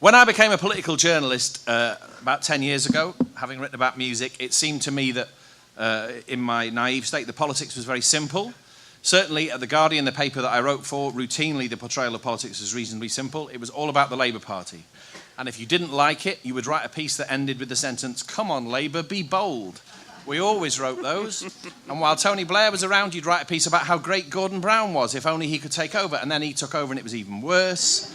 When I became a political journalist about 10 years ago, having written about music, it seemed to me that in my naive state, the politics was very simple. Certainly at The Guardian, the paper that I wrote for, routinely the portrayal of politics was reasonably simple. It was all about the Labour Party. And if you didn't like it, you would write a piece that ended with the sentence, "Come on, Labour, be bold." We always wrote those. And while Tony Blair was around, you'd write a piece about how great Gordon Brown was, if only he could take over. And then he took over and it was even worse,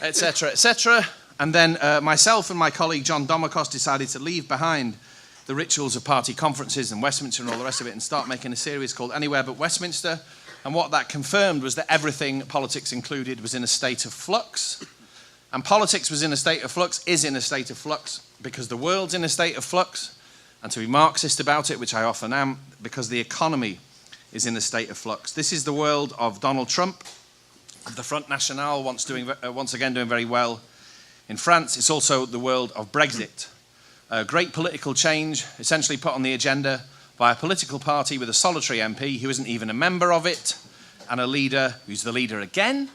etc., etc. And then myself and my colleague John Domokos decided to leave behind the rituals of party conferences and Westminster and all the rest of it and start making a series called Anywhere But Westminster. And what that confirmed was that everything, politics included, was in a state of flux. And politics was in a state of flux, is in a state of flux, because the world's in a state of flux. And to be Marxist about it, which I often am, because the economy is in a state of flux. This is the world of Donald Trump, of the Front National, once again doing very well in France. It's also the world of Brexit. Great political change, essentially put on the agenda by a political party with a solitary MP who isn't even a member of it, and a leader who's the leader again,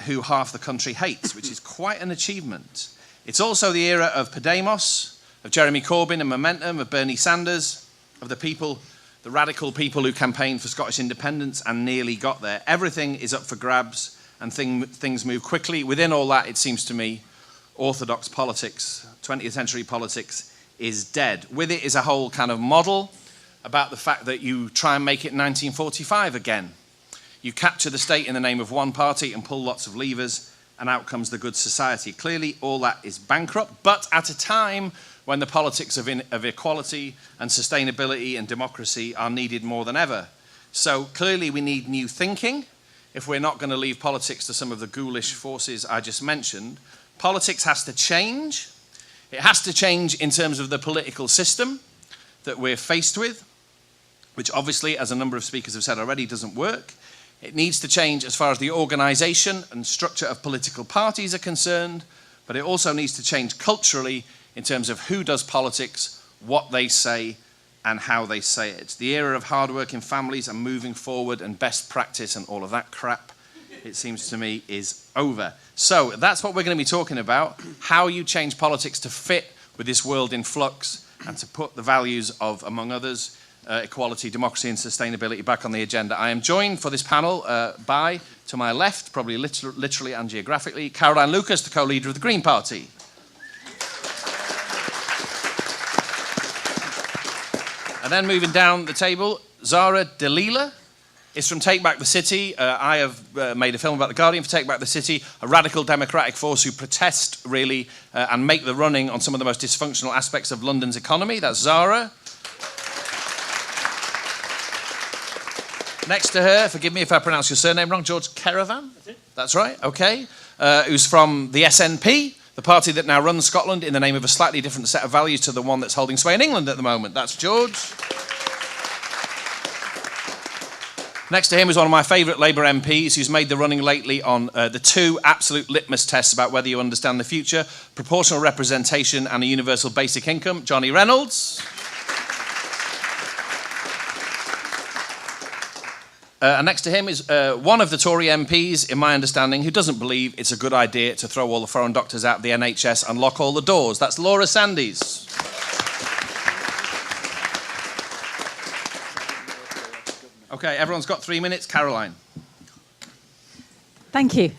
who half the country hates, which is quite an achievement. It's also the era of Podemos, of Jeremy Corbyn and Momentum, of Bernie Sanders, of the people, the radical people who campaigned for Scottish independence and nearly got there. Everything is up for grabs and things move quickly. Within all that, it seems to me, orthodox politics, 20th century politics, is dead. With it is a whole kind of model about the fact that you try and make it 1945 again. You capture the state in the name of one party and pull lots of levers, and out comes the good society. Clearly, all that is bankrupt, but at a time when the politics of equality and sustainability and democracy are needed more than ever. So clearly we need new thinking if we're not going to leave politics to some of the ghoulish forces I just mentioned. Politics has to change. It has to change in terms of the political system that we're faced with, which obviously, as a number of speakers have said already, doesn't work. It needs to change as far as the organisation and structure of political parties are concerned, but it also needs to change culturally in terms of who does politics, what they say, and how they say it. The era of hard-working families and moving forward and best practice and all of that crap, it seems to me, is over. So that's what we're going to be talking about, how you change politics to fit with this world in flux and to put the values of, among others, equality, democracy and sustainability back on the agenda. I am joined for this panel by, to my left, probably literally and geographically, Caroline Lucas, the co-leader of the Green Party. And then moving down the table, Zahra Dalilah is from Take Back the City. I have made a film about The Guardian for Take Back the City, a radical democratic force who protest, really, and make the running on some of the most dysfunctional aspects of London's economy. That's Zahra. Next to her, forgive me if I pronounce your surname wrong, George Kerevan? That's right, okay. Who's from the SNP, the party that now runs Scotland in the name of a slightly different set of values to the one that's holding sway in England at the moment. That's George. Next to him is one of my favourite Labour MPs who's made the running lately on the two absolute litmus tests about whether you understand the future, proportional representation and a universal basic income, Johnny Reynolds. And next to him is one of the Tory MPs, in my understanding, who doesn't believe it's a good idea to throw all the foreign doctors out of the NHS and lock all the doors. That's Laura Sandys. Okay, everyone's got 3 minutes. Caroline. Thank you.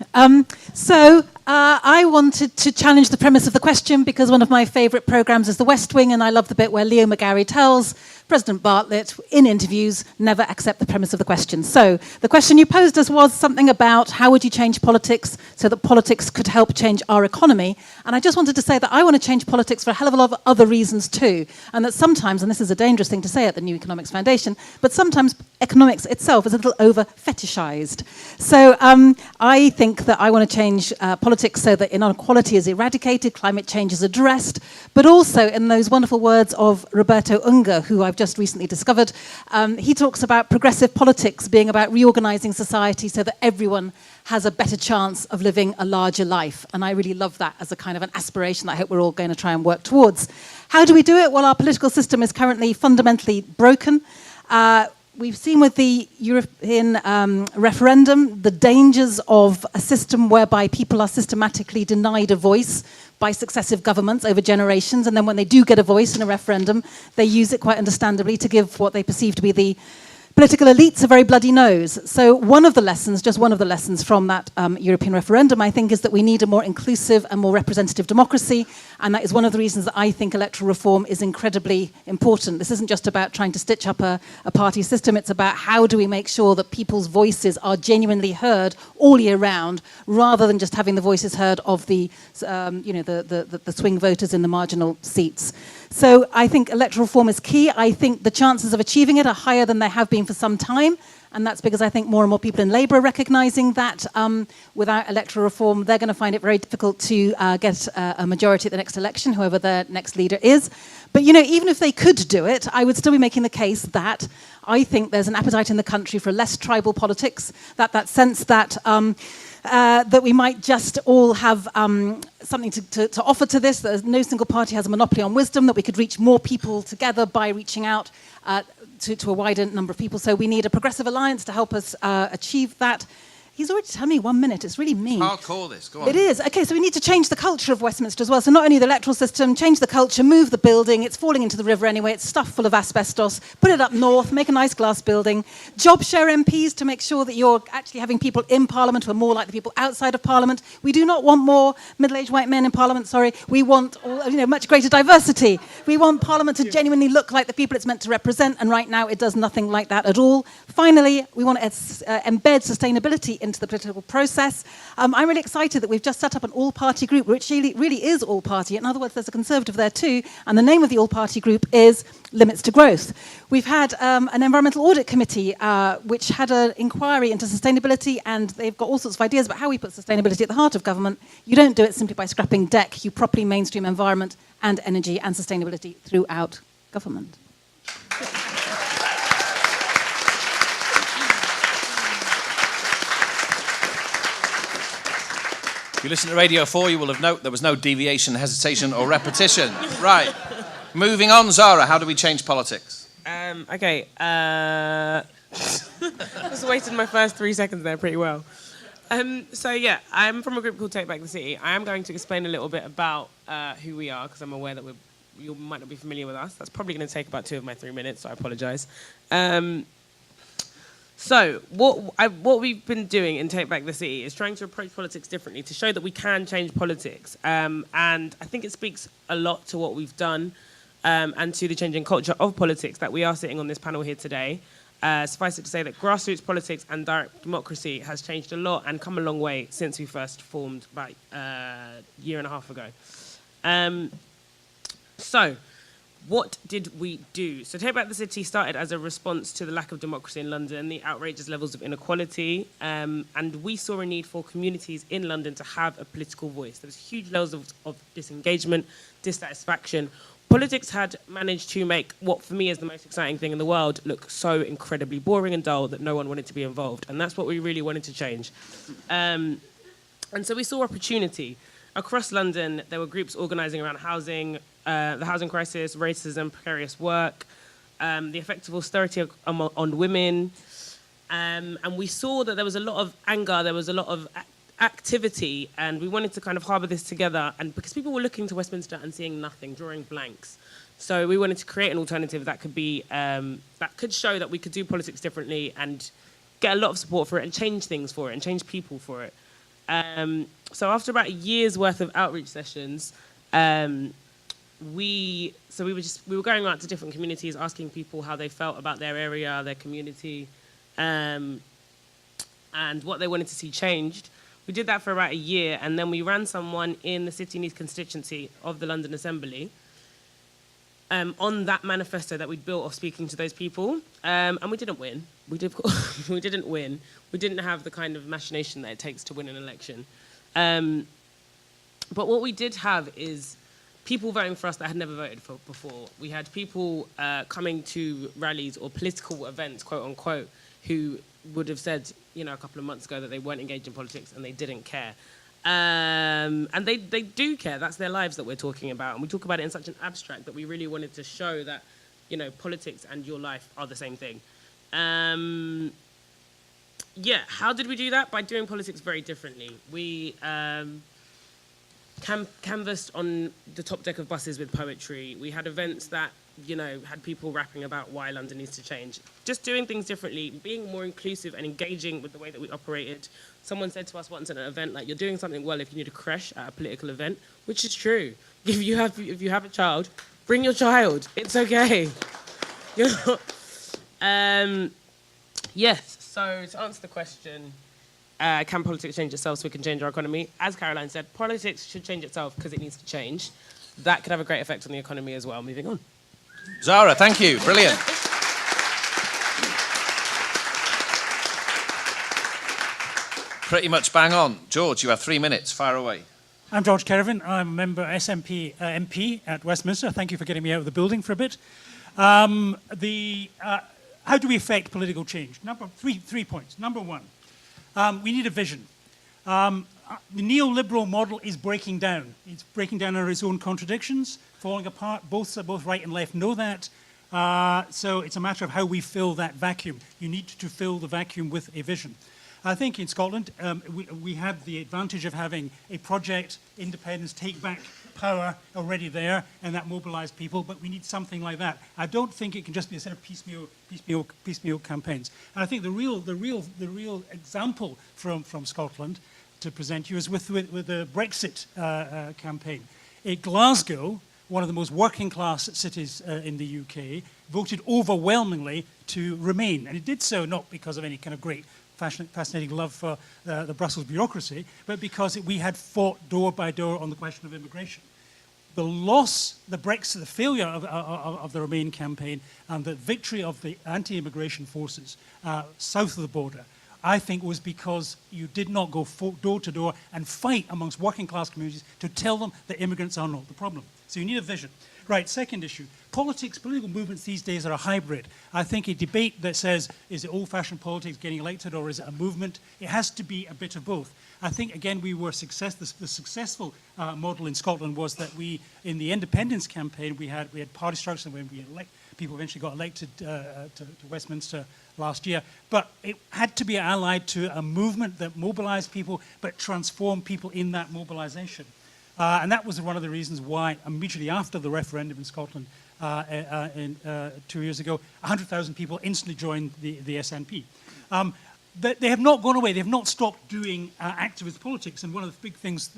I wanted to challenge the premise of the question because one of my favourite programmes is The West Wing, and I love the bit where Leo McGarry tells President Bartlett in interviews, never accept the premise of the question. So the question you posed us was something about how would you change politics so that politics could help change our economy. And I just wanted to say that I want to change politics for a hell of a lot of other reasons too. And that sometimes, and this is a dangerous thing to say at the New Economics Foundation, but sometimes economics itself is a little over-fetishized. So I think that I want to change politics so that inequality is eradicated, climate change is addressed, but also in those wonderful words of Roberto Unger, who I've just recently discovered, he talks about progressive politics being about reorganizing society so that everyone has a better chance of living a larger life. And I really love that as a kind of an aspiration that I hope we're all going to try and work towards. How do we do it? Well, our political system is currently fundamentally broken. we've seen with the European referendum the dangers of a system whereby people are systematically denied a voice by successive governments over generations, and then when they do get a voice in a referendum, they use it quite understandably to give what they perceive to be the political elites a very bloody nose. So one of the lessons, just one of the lessons from that European referendum, I think, is that we need a more inclusive and more representative democracy, and that is one of the reasons that I think electoral reform is incredibly important. This isn't just about trying to stitch up a party system, it's about how do we make sure that people's voices are genuinely heard all year round, rather than just having the voices heard of the swing voters in the marginal seats. So I think electoral reform is key. I think the chances of achieving it are higher than they have been for some time. And that's because I think more and more people in Labour are recognising that without electoral reform, they're going to find it very difficult to get a majority at the next election, whoever their next leader is. But, even if they could do it, I would still be making the case that I think there's an appetite in the country for less tribal politics, that sense that that we might just all have something to offer to this, that no single party has a monopoly on wisdom, that we could reach more people together by reaching out to a wider number of people. So we need a progressive alliance to help us achieve that. He's already telling me 1 minute. It's really mean. I'll call this. Go on. It is. Okay, so we need to change the culture of Westminster as well. So not only the electoral system, change the culture, move the building. It's falling into the river anyway. It's stuffed full of asbestos. Put it up north, make a nice glass building. Job share MPs to make sure that you're actually having people in Parliament who are more like the people outside of Parliament. We do not want more middle-aged white men in Parliament, sorry. We want much greater diversity. We want Parliament to genuinely look like the people it's meant to represent, and right now it does nothing like that at all. Finally, we want to embed sustainability into the political process. I'm really excited that we've just set up an all-party group, which really is all-party. In other words, there's a Conservative there too, and the name of the all-party group is Limits to Growth. We've had an Environmental Audit Committee, which had an inquiry into sustainability, and they've got all sorts of ideas about how we put sustainability at the heart of government. You don't do it simply by scrapping deck. You properly mainstream environment and energy and sustainability throughout government. If you listen to Radio 4, you will have noted there was no deviation, hesitation, or repetition. Right. Moving on, Zahra, how do we change politics? Okay. Just wasted my first 3 seconds there pretty well. So, yeah, I'm from a group called Take Back the City. I am going to explain a little bit about who we are, because I'm aware that you might not be familiar with us. That's probably going to take about 2 of my 3 minutes, so I apologise. So what we've been doing in Take Back the City is trying to approach politics differently to show that we can change politics. And I think it speaks a lot to what we've done and to the changing culture of politics that we are sitting on this panel here today. Suffice it to say that grassroots politics and direct democracy has changed a lot and come a long way since we first formed about a year and a half ago. So what did we do? So Take Back the City started as a response to the lack of democracy in London, the outrageous levels of inequality, and we saw a need for communities in London to have a political voice. There was huge levels of disengagement, dissatisfaction. Politics had managed to make what, for me, is the most exciting thing in the world look so incredibly boring and dull that no one wanted to be involved. And that's what we really wanted to change. And so we saw opportunity. Across London, there were groups organising around housing, the housing crisis, racism, precarious work, the effect of austerity on women. And we saw that there was a lot of anger, there was a lot of activity, and we wanted to kind of harbour this together, and because people were looking to Westminster and seeing nothing, drawing blanks. So we wanted to create an alternative that could be, that could show that we could do politics differently and get a lot of support for it and change things for it and change people for it. So after about a year's worth of outreach sessions, we were going out to different communities, asking people how they felt about their area, their community, and what they wanted to see changed. We did that for about a year, and then we ran someone in the City and East constituency of the London Assembly on that manifesto that we'd built off speaking to those people, and we didn't win. We didn't win. We didn't have the kind of machination that it takes to win an election. But what we did have is people voting for us that had never voted for before. We had people coming to rallies or political events, quote unquote, who would have said, a couple of months ago that they weren't engaged in politics and they didn't care. And they do care. That's their lives that we're talking about. And we talk about it in such an abstract that we really wanted to show that, politics and your life are the same thing. Yeah, how did we do that? By doing politics very differently. We canvassed on the top deck of buses with poetry. We had events that, had people rapping about why London needs to change. Just doing things differently, being more inclusive and engaging with the way that we operated. Someone said to us once at an event, like, you're doing something well if you need a creche at a political event, which is true. If you have a child, bring your child. It's okay. Yes, so to answer the question, can politics change itself so we can change our economy? As Caroline said, politics should change itself because it needs to change. That could have a great effect on the economy as well. Moving on. Zahra, thank you. Brilliant. Pretty much bang on. George, you have 3 minutes. Fire away. I'm George Kerevan. I'm a member MP at Westminster. Thank you for getting me out of the building for a bit. How do we affect political change? Three points. Number one, we need a vision. The neoliberal model is breaking down. It's breaking down under its own contradictions, falling apart. Both right and left know that. So it's a matter of how we fill that vacuum. You need to fill the vacuum with a vision. I think in Scotland, we have the advantage of having a project, independence, take back power already there, and that mobilized people, but we need something like that. I don't think it can just be a set of piecemeal campaigns. And I think the real example from Scotland to present you is with the Brexit campaign. Glasgow, one of the most working class cities in the UK, voted overwhelmingly to remain. And it did so not because of any kind of great fascinating love for the Brussels bureaucracy, but because we had fought door by door on the question of immigration. The loss, the Brexit, the failure of the Remain campaign and the victory of the anti-immigration forces south of the border, I think was because you did not go door to door and fight amongst working class communities to tell them that immigrants are not the problem. So you need a vision. Right, second issue. Political movements these days are a hybrid. I think a debate that says, is it old-fashioned politics getting elected or is it a movement? It has to be a bit of both. I think, again, the successful model in Scotland was that in the independence campaign, we had party structure when people eventually got elected to Westminster last year. But it had to be allied to a movement that mobilized people, but transformed people in that mobilization. And that was one of the reasons why immediately after the referendum in Scotland 2 years ago, 100,000 people instantly joined the SNP. They have not gone away. They have not stopped doing activist politics. And one of the big things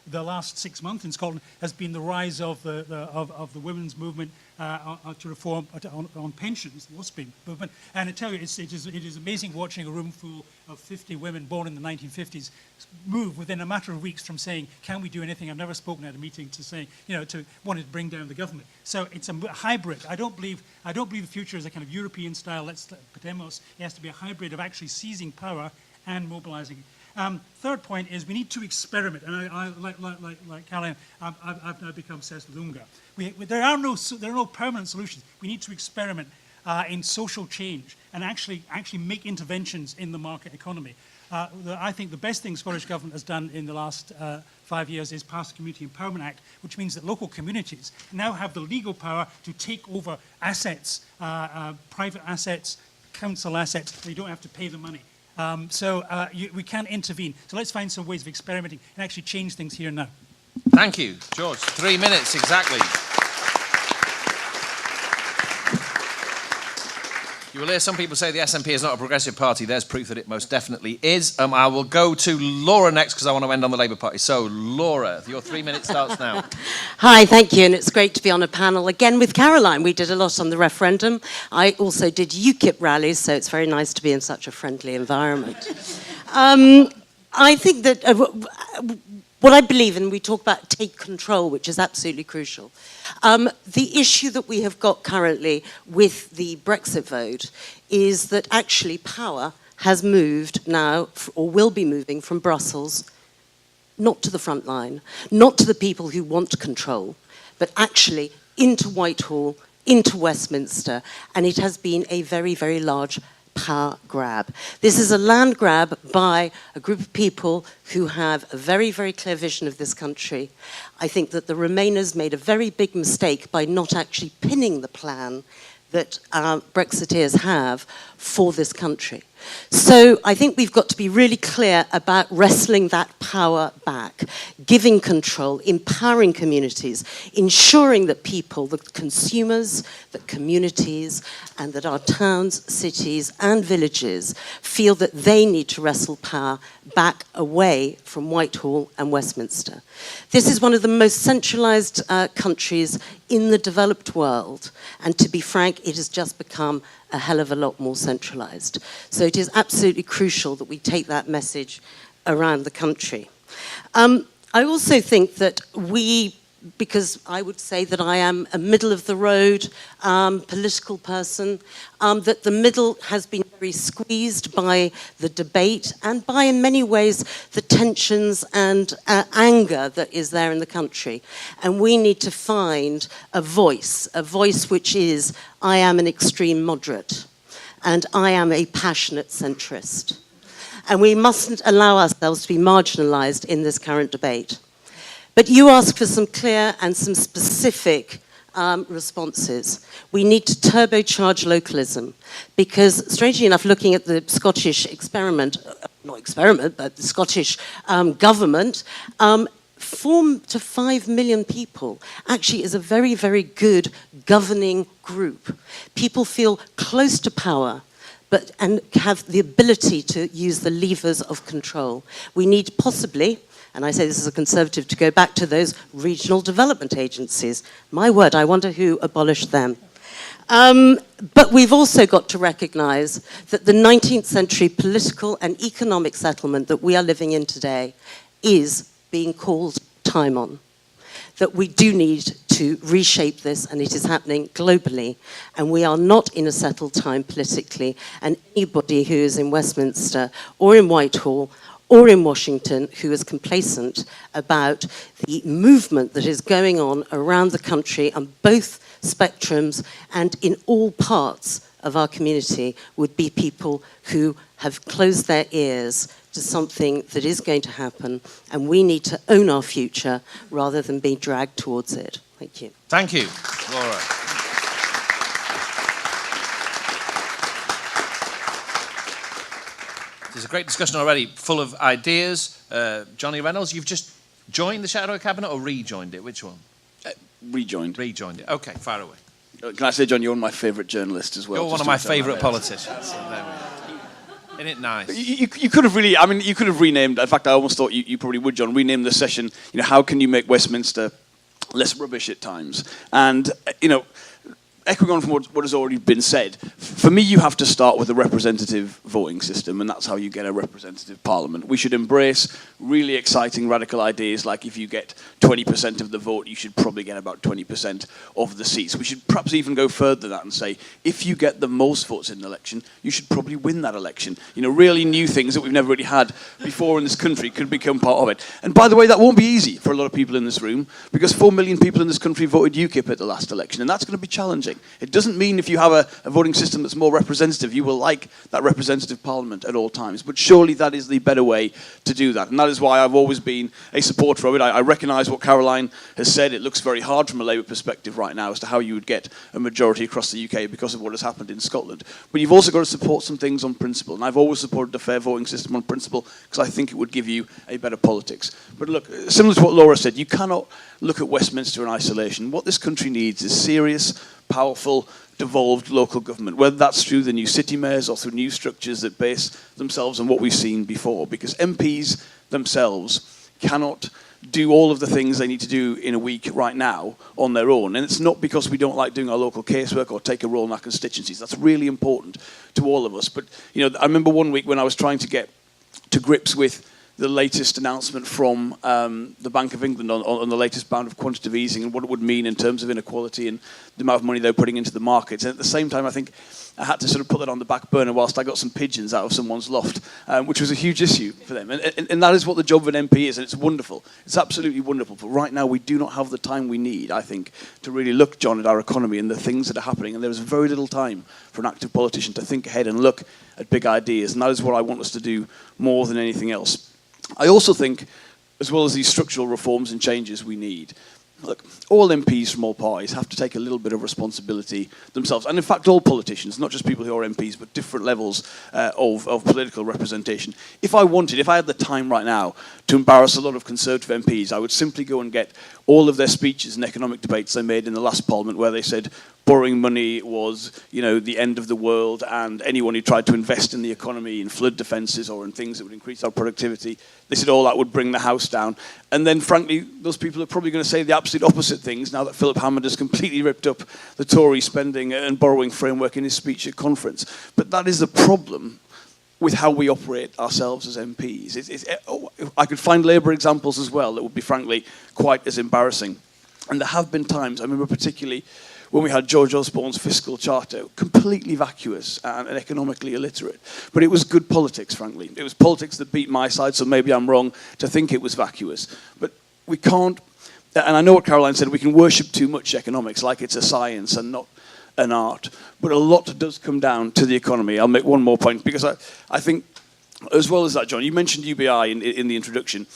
the last 6 months in Scotland has been the rise of the women's movement to reform on pensions, the WASPI movement. And I tell you, it is amazing watching a room full of 50 women born in the 1950s move within a matter of weeks from saying, can we do anything? I've never spoken at a meeting to saying, to wanting to bring down the government. So it's a hybrid. I don't believe the future is a kind of European style, let's Podemos. It has to be a hybrid of actually seizing power and mobilizing it. Third point is we need to experiment, and I like Caroline, I've now become obsessed with Unga. There are no permanent solutions. We need to experiment in social change and actually make interventions in the market economy. I think the best thing Scottish Government has done in the last 5 years is pass the Community Empowerment Act, which means that local communities now have the legal power to take over assets, private assets, council assets, where you don't have to pay the money. We can intervene. So let's find some ways of experimenting and actually change things here and now. Thank you, George. 3 minutes exactly. You will hear some people say the SNP is not a progressive party. There's proof that it most definitely is. I will go to Laura next because I want to end on the Labour Party. So, Laura, your 3 minutes starts now. Hi, thank you, and it's great to be on a panel again with Caroline. We did a lot on the referendum. I also did UKIP rallies, so it's very nice to be in such a friendly environment. I think that what I believe in, we talk about take control, which is absolutely crucial. The issue that we have got currently with the Brexit vote is that actually power has moved now, or will be moving from Brussels, not to the front line, not to the people who want control, but actually into Whitehall, into Westminster, and it has been a very, very large power grab. This is a land grab by a group of people who have a very, very clear vision of this country. I think that the Remainers made a very big mistake by not actually pinning the plan that Brexiteers have for this country. So I think we've got to be really clear about wresting that power back, giving control, empowering communities, ensuring that people, that consumers, that communities, and that our towns, cities, and villages feel that they need to wrestle power back away from Whitehall and Westminster. This is one of the most centralised countries in the developed world, and to be frank, it has just become a hell of a lot more centralised. So it is absolutely crucial that we take that message around the country. I also think that because I would say that I am a middle-of-the-road political person, that the middle has been very squeezed by the debate and by, in many ways, the tensions and anger that is there in the country. And we need to find a voice which is, I am an extreme moderate, and I am a passionate centrist. And we mustn't allow ourselves to be marginalised in this current debate. But you ask for some clear and some specific responses. We need to turbocharge localism because, strangely enough, looking at the Scottish experiment, not experiment, but the Scottish government, 4 to 5 million people actually is a very, very good governing group. People feel close to power, and have the ability to use the levers of control. We need possibly, and I say this as a Conservative, to go back to those regional development agencies. My word, I wonder who abolished them. But we've also got to recognise that the 19th century political and economic settlement that we are living in today is being called time on. That we do need to reshape this, and it is happening globally, and we are not in a settled time politically, and anybody who is in Westminster or in Whitehall or in Washington who is complacent about the movement that is going on around the country on both spectrums and in all parts of our community would be people who have closed their ears to something that is going to happen, and we need to own our future rather than be dragged towards it. Thank you. Thank you, Laura. There's a great discussion already, full of ideas. Johnny Reynolds, you've just joined the Shadow Cabinet or rejoined it? Which one? Rejoined. Rejoined it. Okay, fire away. Can I say, John, you're one of my favourite journalists as well. You're one of my favourite politicians. So there we are. Isn't it nice? You could have really, you could have renamed, in fact, I almost thought you probably would, John, rename the session, how can you make Westminster less rubbish at times? And, echoing on from what has already been said, for me, you have to start with a representative voting system, and that's how you get a representative parliament. We should embrace really exciting radical ideas, like if you get 20% of the vote, you should probably get about 20% of the seats. We should perhaps even go further than that and say, if you get the most votes in an election, you should probably win that election. Really new things that we've never really had before in this country could become part of it. And by the way, that won't be easy for a lot of people in this room, because 4 million people in this country voted UKIP at the last election, and that's going to be challenging. It doesn't mean if you have a voting system that's more representative, you will like that representative parliament at all times. But surely that is the better way to do that. And that is why I've always been a supporter of it. I recognise what Caroline has said. It looks very hard from a Labour perspective right now as to how you would get a majority across the UK because of what has happened in Scotland. But you've also got to support some things on principle. And I've always supported a fair voting system on principle because I think it would give you a better politics. But look, similar to what Laura said, you cannot look at Westminster in isolation. What this country needs is serious, powerful, devolved local government, whether that's through the new city mayors or through new structures that base themselves on what we've seen before, because MPs themselves cannot do all of the things they need to do in a week right now on their own. And it's not because we don't like doing our local casework or take a role in our constituencies. That's really important to all of us. But, I remember one week when I was trying to get to grips with the latest announcement from the Bank of England on the latest bound of quantitative easing and what it would mean in terms of inequality and the amount of money they were putting into the markets. And at the same time, I think I had to sort of put that on the back burner whilst I got some pigeons out of someone's loft, which was a huge issue for them. And that is what the job of an MP is, and it's wonderful. It's absolutely wonderful. But right now, we do not have the time we need, I think, to really look, John, at our economy and the things that are happening. And there is very little time for an active politician to think ahead and look at big ideas. And that is what I want us to do more than anything else. I also think, as well as these structural reforms and changes we need, look, all MPs from all parties have to take a little bit of responsibility themselves. And in fact, all politicians, not just people who are MPs, but different levels of political representation. If I had the time right now to embarrass a lot of Conservative MPs, I would simply go and get all of their speeches and economic debates they made in the last Parliament where they said borrowing money was, the end of the world, and anyone who tried to invest in the economy, in flood defences or in things that would increase our productivity, they said all that would bring the house down. And then, frankly, those people are probably going to say the absolute opposite things now that Philip Hammond has completely ripped up the Tory spending and borrowing framework in his speech at conference. But that is the problem with how we operate ourselves as MPs. I could find Labour examples as well that would be, frankly, quite as embarrassing. And there have been times, I remember particularly when we had George Osborne's fiscal charter, completely vacuous and economically illiterate. But it was good politics, frankly. It was politics that beat my side, so maybe I'm wrong to think it was vacuous. But we can't, and I know what Caroline said, we can worship too much economics like it's a science and not an art. But a lot does come down to the economy. I'll make one more point, because I think, as well as that, John, you mentioned UBI in the introduction.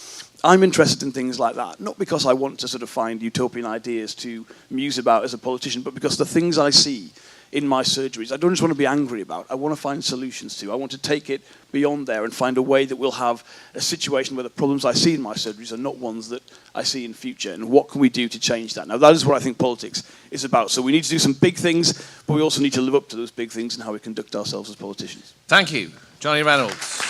I'm interested in things like that, not because I want to sort of find utopian ideas to muse about as a politician, but because the things I see in my surgeries, I don't just want to be angry about. I want to find solutions to. I want to take it beyond there and find a way that we'll have a situation where the problems I see in my surgeries are not ones that I see in future. And what can we do to change that? Now, that is what I think politics is about. So we need to do some big things, but we also need to live up to those big things and how we conduct ourselves as politicians. Thank you. Johnny Reynolds.